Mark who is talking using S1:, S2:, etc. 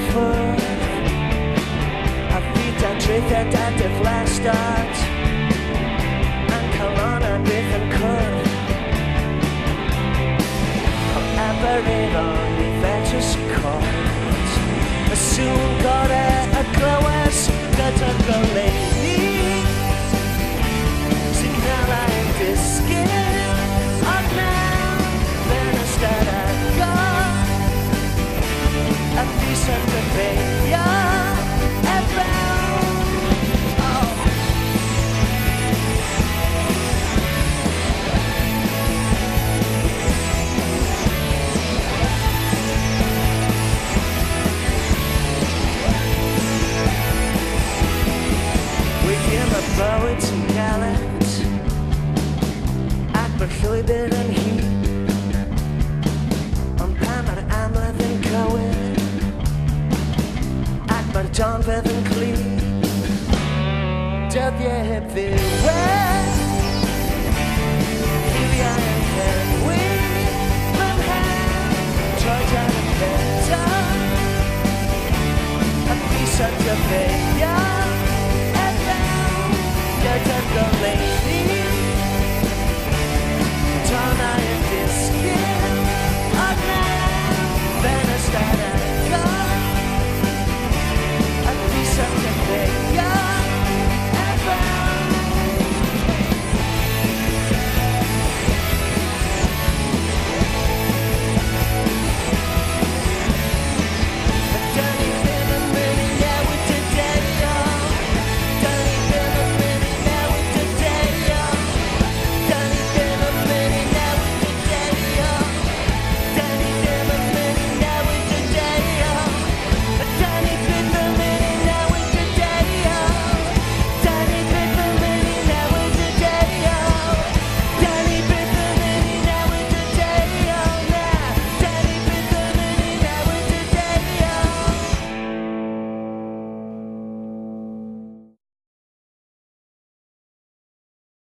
S1: ffwrdd a fyd a treithiad a diflastad a'n calonau bydd yn cwrdd ever efo'n i fedrys cort y sŵn gorau y glywes gyda'r goleuni sy'n cael ein disgyn ond mewn fe'n ystod agor a fys yn dyfeio e fewn Weithiau mae bywyd sy'n galed ac mae'r llwybr yn hir ond pan mae'r amledd yn cywir ac mae'r donfedd yn clir dyddiau heb ddiwedd